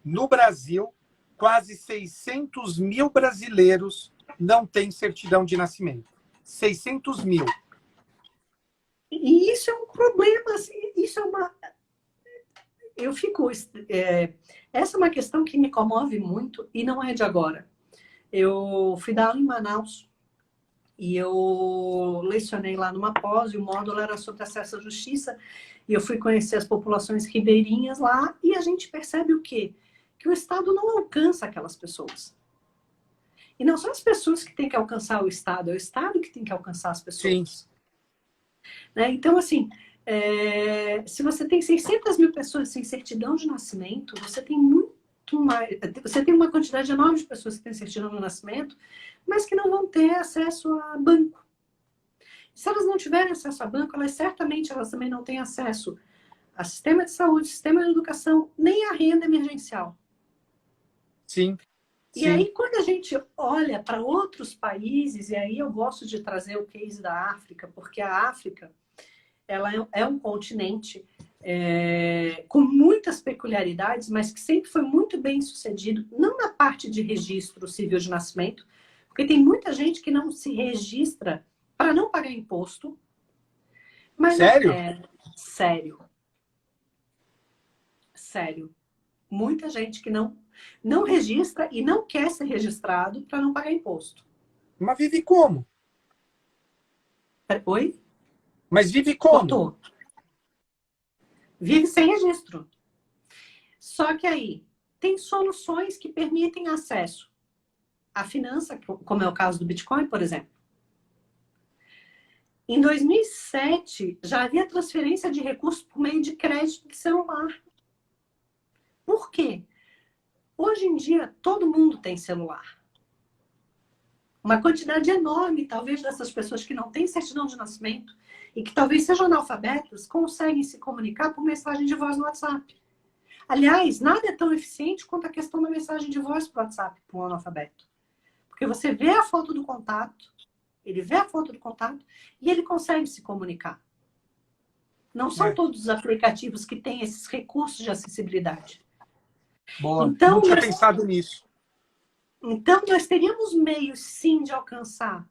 No Brasil, quase 600 mil brasileiros não têm certidão de nascimento. 600 mil. E isso é um problema. Isso é uma... Eu fico... Essa é uma questão que me comove muito e não é de agora. Eu fui dar aula em Manaus e eu lecionei lá numa pós, e o módulo era sobre acesso à justiça, e eu fui conhecer as populações ribeirinhas lá, e a gente percebe o quê? Que o Estado não alcança aquelas pessoas. E não são as pessoas que têm que alcançar o Estado, é o Estado que tem que alcançar as pessoas. Sim. Né? Então, assim, se você tem 600 mil pessoas sem certidão de nascimento, você tem muito mais... Você tem uma quantidade enorme de pessoas que têm certidão de nascimento, mas que não vão ter acesso a banco. Se elas não tiverem acesso a banco, elas também não têm acesso a sistema de saúde, sistema de educação, nem a renda emergencial. Sim. E aí, quando a gente olha para outros países, e aí eu gosto de trazer o case da África, porque a África ela é um continente com muitas peculiaridades, mas que sempre foi muito bem sucedido, não na parte de registro civil de nascimento, porque tem muita gente que não se registra para não pagar imposto. Mas sério? Sério. Sério. Muita gente que não registra e não quer ser registrado para não pagar imposto. Mas vive como? Oi? Mas vive como? Cortou. Vive sem registro. Só que aí, tem soluções que permitem acesso à finança, como é o caso do Bitcoin, por exemplo. Em 2007, já havia transferência de recursos por meio de crédito de celular. Por quê? Hoje em dia, todo mundo tem celular. Uma quantidade enorme, talvez, dessas pessoas que não têm certidão de nascimento e que talvez sejam analfabetas, conseguem se comunicar por mensagem de voz no WhatsApp. Aliás, nada é tão eficiente quanto a questão da mensagem de voz para o WhatsApp para um analfabeto. Porque você vê a foto do contato, ele vê a foto do contato e ele consegue se comunicar. Não são todos os aplicativos que têm esses recursos de acessibilidade. Boa, então, não tinha pensado nisso. Então, nós teríamos meios, sim, de alcançar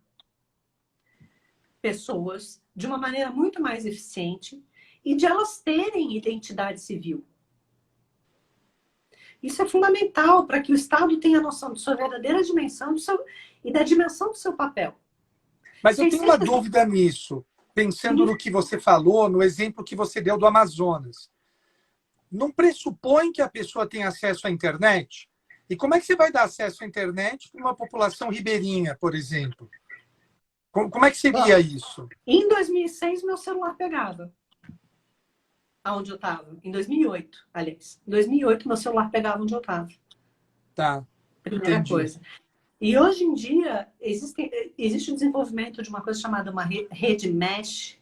pessoas de uma maneira muito mais eficiente e de elas terem identidade civil. Isso é fundamental para que o Estado tenha noção de sua verdadeira dimensão e da dimensão do seu papel. Mas eu tenho uma dúvida nisso, pensando no que você falou, no exemplo que você deu do Amazonas. Não pressupõe que a pessoa tem acesso à internet? E como é que você vai dar acesso à internet para uma população ribeirinha, por exemplo? Como é que seria isso? Em 2006, meu celular pegava. Aonde eu estava. Em 2008, aliás. Em 2008, meu celular pegava onde eu estava. Tá. Primeira coisa. E hoje em dia, existe o desenvolvimento de uma coisa chamada uma rede mesh,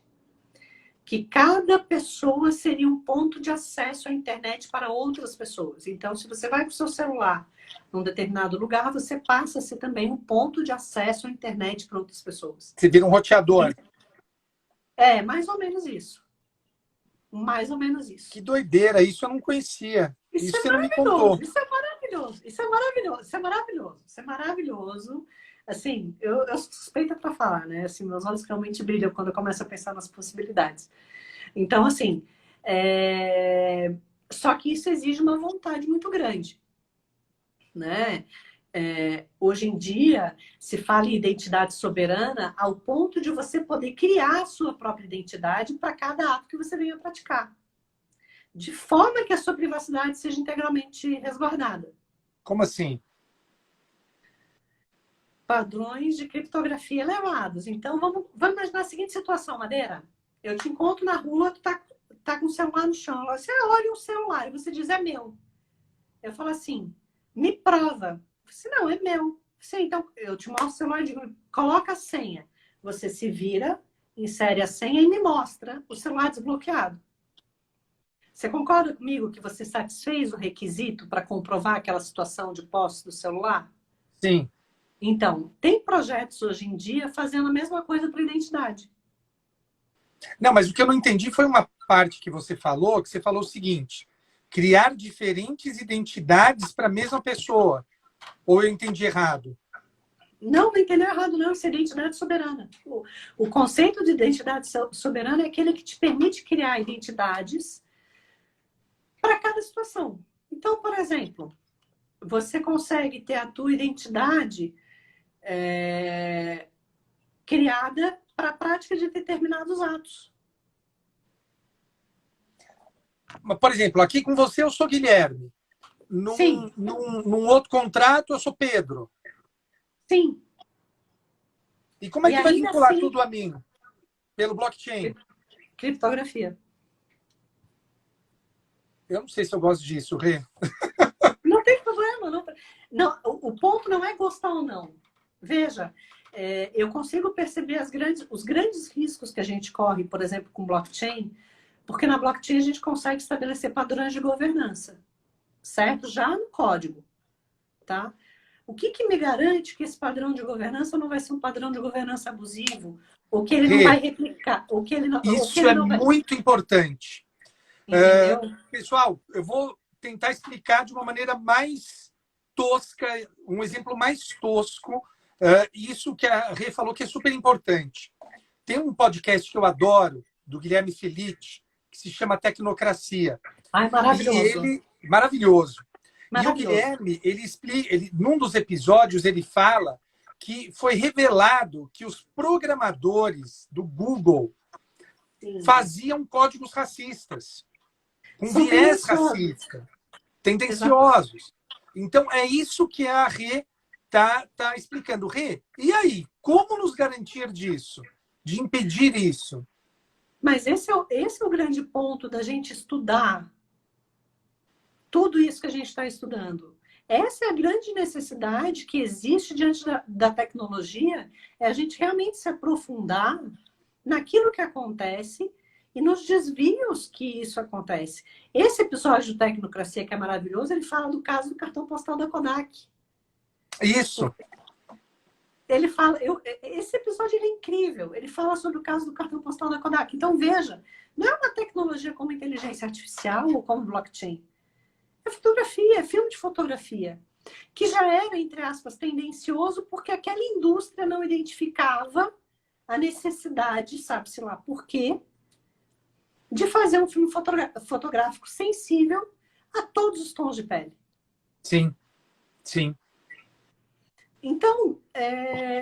que cada pessoa seria um ponto de acesso à internet para outras pessoas. Então, se você vai com o seu celular num determinado lugar, você passa a ser também um ponto de acesso à internet para outras pessoas. Você vira um roteador. Mais ou menos isso. Mais ou menos isso. Que doideira, isso eu não conhecia. Isso você não me contou. Isso é maravilhoso. Isso é maravilhoso. Isso é maravilhoso. Isso é maravilhoso. Assim, eu sou suspeita para falar, né? Assim, meus olhos realmente brilham quando eu começo a pensar nas possibilidades. Então, assim, só que isso exige uma vontade muito grande, né? Hoje em dia, se fala em identidade soberana ao ponto de você poder criar a sua própria identidade para cada ato que você venha praticar. de forma que a sua privacidade seja integralmente resguardada. Como assim? Padrões de criptografia elevados. Então, vamos imaginar a seguinte situação, Madeira. Eu te encontro na rua, tu tá com o celular no chão. Você olha o celular e você diz, é meu. Eu falo assim, me prova. Você, não, é meu. Você, então, eu te mostro o celular e digo, coloca a senha. Você se vira, insere a senha e me mostra o celular desbloqueado. Você concorda comigo que você satisfez o requisito para comprovar aquela situação de posse do celular? Sim. Então, tem projetos hoje em dia fazendo a mesma coisa para a identidade. Não, mas o que eu não entendi foi uma parte que você falou o seguinte, criar diferentes identidades para a mesma pessoa. Ou eu entendi errado? Não entendeu errado, não. Isso é identidade soberana. O conceito de identidade soberana é aquele que te permite criar identidades para cada situação. Então, por exemplo, você consegue ter a tua identidade criada para a prática de determinados atos. Por exemplo, aqui com você eu sou Guilherme. Sim. Num outro contrato eu sou Pedro. Sim. E como é que vai vincular assim, tudo a mim? Pelo blockchain? Criptografia. Eu não sei se eu gosto disso, Rê. Não tem problema. Não, o ponto não é gostar ou não. Veja, eu consigo perceber os grandes riscos que a gente corre, por exemplo, com blockchain, porque na blockchain a gente consegue estabelecer padrões de governança, certo? Já no código, tá? O que me garante que esse padrão de governança não vai ser um padrão de governança abusivo, ou que ele não vai replicar, ou que ele não, isso é muito importante. Entendeu? Pessoal, eu vou tentar explicar de uma maneira mais tosca, um exemplo mais tosco, isso que a Rê falou que é super importante. Tem um podcast que eu adoro, do Guilherme Felitti, que se chama Tecnocracia. Ai, maravilhoso. Maravilhoso. E o Maravilhoso. Guilherme, ele explica, num dos episódios, ele fala que foi revelado que os programadores do Google faziam códigos racistas, com viés racista, tendenciosos. Exato. Então, é isso que a Rê está explicando. Rê, e aí? Como nos garantir disso? De impedir isso? Mas esse é o grande ponto da gente estudar tudo isso que a gente está estudando. Essa é a grande necessidade que existe diante da tecnologia, é a gente realmente se aprofundar naquilo que acontece e nos desvios que isso acontece. Esse episódio do Tecnocracia, que é maravilhoso, ele fala do caso do cartão postal da Kodak. Isso. Ele fala, esse episódio é incrível. Ele fala sobre o caso do cartão postal da Kodak. Então, veja, não é uma tecnologia como inteligência artificial ou como blockchain. É fotografia, é filme de fotografia, que já era, entre aspas, tendencioso porque aquela indústria não identificava a necessidade, sabe-se lá por quê, de fazer um filme fotográfico sensível a todos os tons de pele. Sim, sim. Então,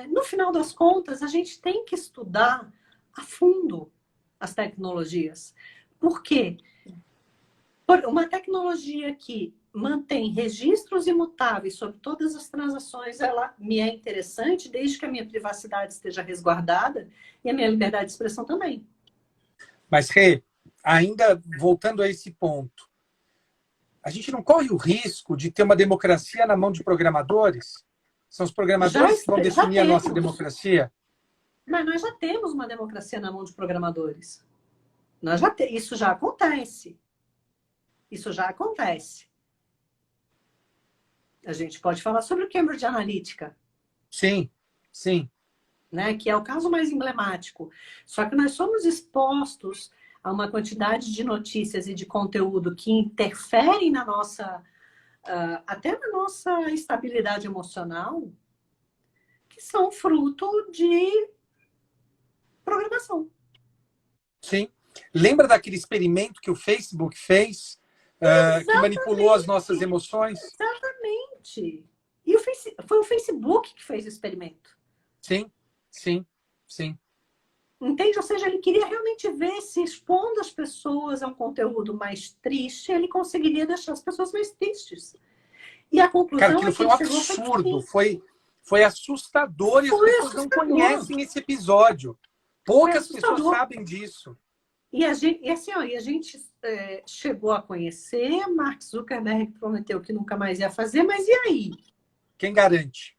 no final das contas, a gente tem que estudar a fundo as tecnologias. Por quê? Uma tecnologia que mantém registros imutáveis sobre todas as transações, ela me é interessante desde que a minha privacidade esteja resguardada e a minha liberdade de expressão também. Mas, Rê, ainda voltando a esse ponto, a gente não corre o risco de ter uma democracia na mão de programadores? São os programadores que vão definir a nossa democracia? Mas nós já temos uma democracia na mão de programadores. Isso já acontece. Isso já acontece. A gente pode falar sobre o Cambridge Analytica. Sim, sim. Né? Que é o caso mais emblemático. Só que nós somos expostos a uma quantidade de notícias e de conteúdo que interferem na nossa, até na nossa estabilidade emocional, que são fruto de programação. Sim. Lembra daquele experimento que o Facebook fez? Que manipulou as nossas emoções? Exatamente. E foi o Facebook que fez o experimento. Sim, sim, sim. Entende? Ou seja, ele queria realmente ver se expondo as pessoas a um conteúdo mais triste, ele conseguiria deixar as pessoas mais tristes. E a Cara, conclusão aquilo é que foi um ele chegou foi que absurdo, sim, foi assustador e as foi pessoas não assustador. conhecem esse episódio. Foi Poucas pessoas assustador. sabem disso. E a gente chegou a conhecer, Mark Zuckerberg prometeu que nunca mais ia fazer, mas e aí? Quem garante?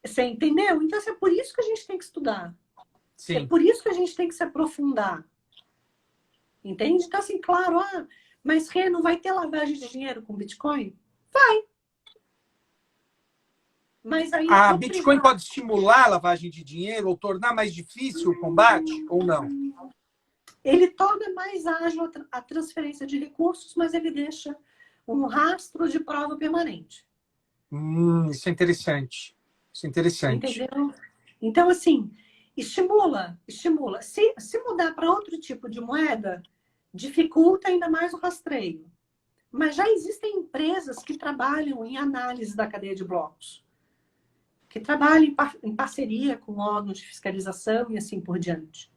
Você entendeu? Então, é por isso que a gente tem que estudar. É Sim. por isso que a gente tem que se aprofundar. Entende? Então, assim, claro, mas Rê, não vai ter lavagem de dinheiro com Bitcoin? Vai. Mas aí A o Bitcoin privado... pode estimular a lavagem de dinheiro ou tornar mais difícil o combate ou não? Ele torna mais ágil a transferência de recursos, mas ele deixa um rastro de prova permanente. Isso é interessante. Isso é interessante. Entendeu? Então, assim, estimula. Se mudar para outro tipo de moeda, dificulta ainda mais o rastreio. Mas já existem empresas que trabalham em análise da cadeia de blocos, que trabalham em parceria com órgãos de fiscalização e assim por diante.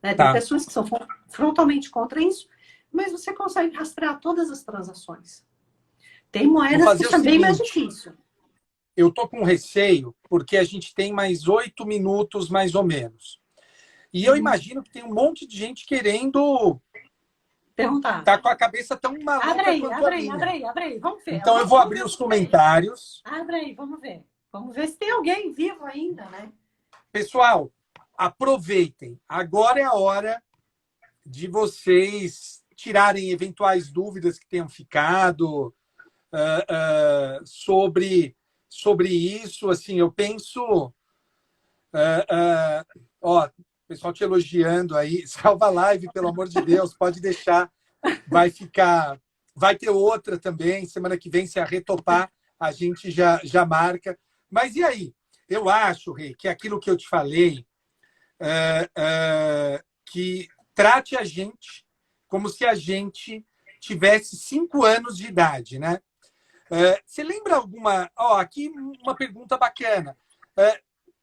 Né? Tem Tá. pessoas que são frontalmente contra isso, mas você consegue rastrear todas as transações. Tem Vou moedas que fazer o são bem mais seguinte. difíceis. Eu tô com receio porque a gente tem mais 8 minutos, mais ou menos. E eu imagino que tem um monte de gente querendo Perguntar. tá com a cabeça tão maluca Abre quanto a minha. aí. Vamos ver. Então eu vou abrir os comentários. Abre aí, vamos ver. Vamos ver se tem alguém vivo ainda, né? Pessoal, aproveitem. Agora é a hora de vocês tirarem eventuais dúvidas que tenham ficado sobre isso. Assim, eu penso... ó, pessoal te elogiando aí. Salva a live, pelo amor de Deus. Pode deixar. Vai ter outra também. Semana que vem, se a retopar, a gente já marca. Mas e aí? Eu acho, Rei, que aquilo que eu te falei, que trate a gente como se a gente tivesse 5 anos de idade, né? Você lembra alguma... aqui uma pergunta bacana.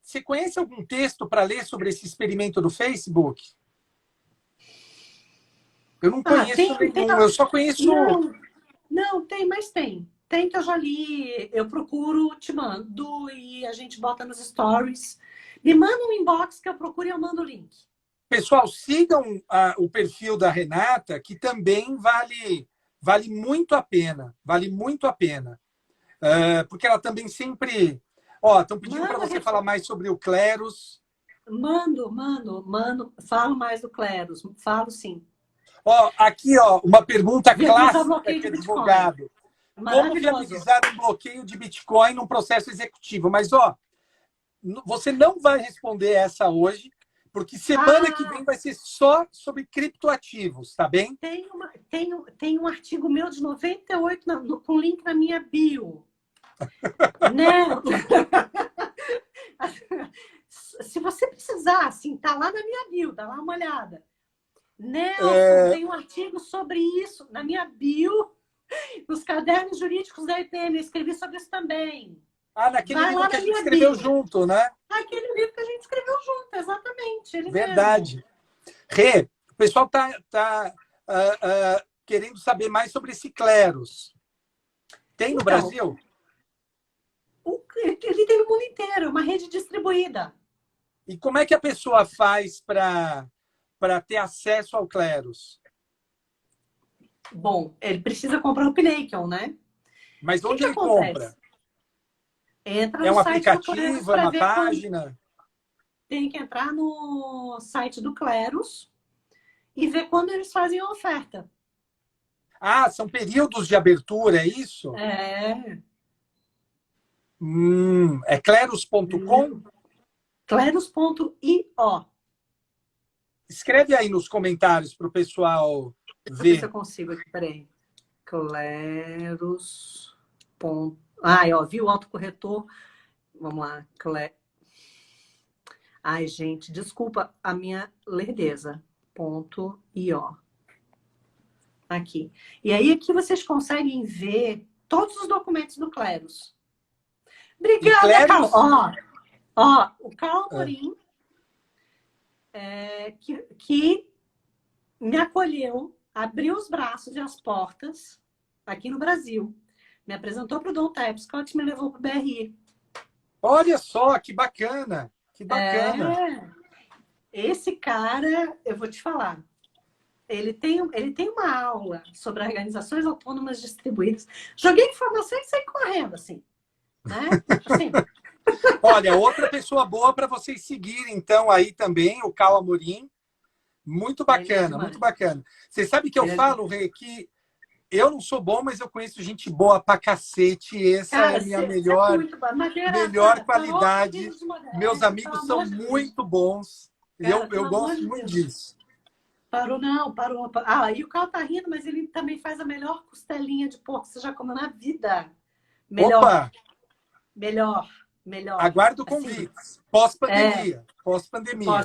Você conhece algum texto para ler sobre esse experimento do Facebook? Eu não conheço nenhum, eu só conheço... Não, tem, mas tem. Tem que eu já li, eu procuro, te mando e a gente bota nos stories. Me manda um inbox que eu procuro e eu mando o link. Pessoal, sigam o perfil da Renata, que também vale muito a pena. Vale muito a pena. Porque ela também sempre... estão pedindo para você falar mais sobre o Cleros. Mando. Falo mais do Cleros. Falo sim. Aqui, uma pergunta clássica de advogado. Como viabilizar um bloqueio de Bitcoin num processo executivo? Mas, você não vai responder essa hoje, porque semana que vem vai ser só sobre criptoativos, tá bem? Tem um artigo meu de 98 com link na minha bio. Né? Se você precisar, assim, tá lá na minha bio, dá lá uma olhada. Nelson, tem um artigo sobre isso na minha bio, nos cadernos jurídicos da EPM. Eu escrevi sobre isso também. Naquele livro que a gente escreveu junto, né? Aquele livro que a gente escreveu junto, exatamente. Verdade. Rê, o pessoal tá querendo saber mais sobre esse Cleros. Tem no Brasil? Ele tem no mundo inteiro, uma rede distribuída. E como é que a pessoa faz para ter acesso ao Cleros? Bom, ele precisa comprar o Pinacle, né? Mas onde ele compra? Entra no no site aplicativo, é uma página? Tem que entrar no site do Cleros e ver quando eles fazem a oferta. São períodos de abertura, é isso? É cleros.com? Cleros.io. Escreve aí nos comentários para o pessoal ver. Deixa eu ver se eu consigo aqui, peraí. Cleros. Viu o autocorretor? Vamos lá. Ai, gente, desculpa a minha lerdeza. .io. Aqui. E aí aqui vocês conseguem ver todos os documentos do Cleros. Obrigada, Carl. O Carl Amorim que me acolheu, abriu os braços e as portas aqui no Brasil. Me apresentou para o Dom Tapscott e me levou para o BRI. Olha só, que bacana! Que bacana! Esse cara, eu vou te falar, ele tem uma aula sobre organizações autônomas distribuídas. Joguei informação e saí correndo, assim. Né? Assim. Olha, outra pessoa boa para vocês seguirem, então, aí também, o Cal Amorim. Muito bacana, muito bacana. Você sabe que eu falo, Rê, que eu não sou bom, mas eu conheço gente boa pra cacete. Essa cara, é a minha melhor qualidade. Meus amigos são muito bons. Cara, eu gosto muito disso. Parou. E o Cal tá rindo, mas ele também faz a melhor costelinha de porco que você já comeu na vida. Opa! Melhor. Aguardo convites. Pós-pandemia. Pós-pandemia.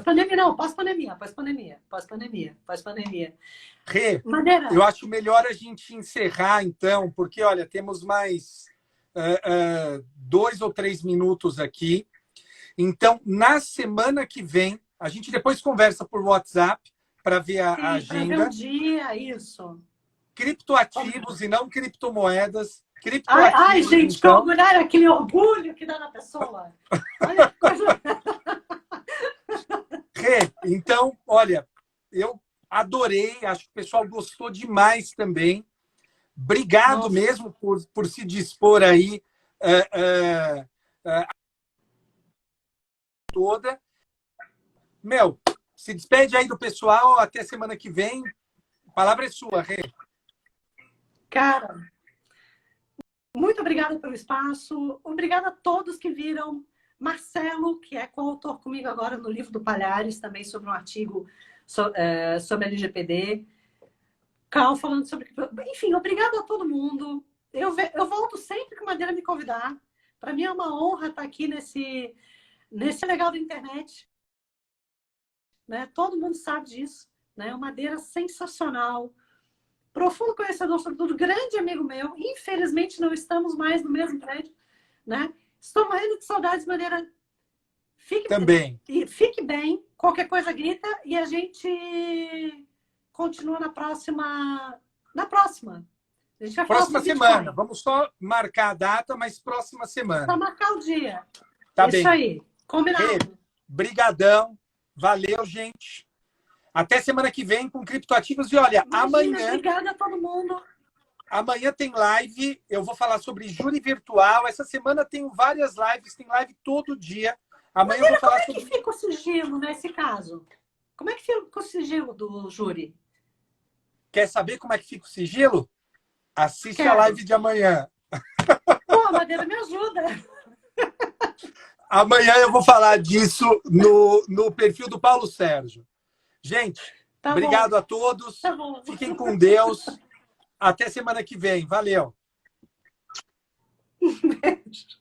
Pós-pandemia. Rê, eu acho melhor a gente encerrar, então, porque, olha, temos mais 2 ou 3 minutos aqui. Então, na semana que vem, a gente depois conversa por WhatsApp para ver a agenda. Para ver o dia, isso. Criptoativos e não criptomoedas. Ai, gente, então... que orgulhar, aquele orgulho que dá na pessoa. Olha que coisa... Rê, então, olha, eu adorei, acho que o pessoal gostou demais também. Obrigado mesmo por se dispor aí toda. Mel, se despede aí do pessoal, até semana que vem. A palavra é sua, Rê. Cara, muito obrigada pelo espaço. Obrigada a todos que viram. Marcelo, que é coautor comigo agora no livro do Palhares, também sobre um artigo sobre LGPD. Cal falando sobre... Enfim, obrigada a todo mundo. Eu volto sempre que o Madeira me convidar. Para mim é uma honra estar aqui nesse legal da internet. Né? Todo mundo sabe disso. Né? O Madeira sensacional. Profundo conhecedor, sobretudo, grande amigo meu. Infelizmente, não estamos mais no mesmo prédio. Né? Estou morrendo de saudades, Madeira. Fique bem. Qualquer coisa grita e a gente continua na próxima. A gente vai próxima semana. Vamos só marcar a data, mas próxima semana. Só marcar o dia. Tá bem. Isso aí. Combinado. Brigadão. Valeu, gente. Até semana que vem com Criptoativos. E olha, amanhã... Obrigada a todo mundo. Amanhã tem live. Eu vou falar sobre júri virtual. Essa semana tem várias lives. Tem live todo dia. Amanhã eu vou falar sobre... Como é que fica o sigilo nesse caso? Como é que fica o sigilo do júri? Quer saber como é que fica o sigilo? Assiste a live de amanhã. Pô, Madeira, me ajuda. Amanhã eu vou falar disso no perfil do Paulo Sérgio. Gente, obrigado a todos. Tá bom. Fiquem com Deus. Até semana que vem. Valeu. Beijo.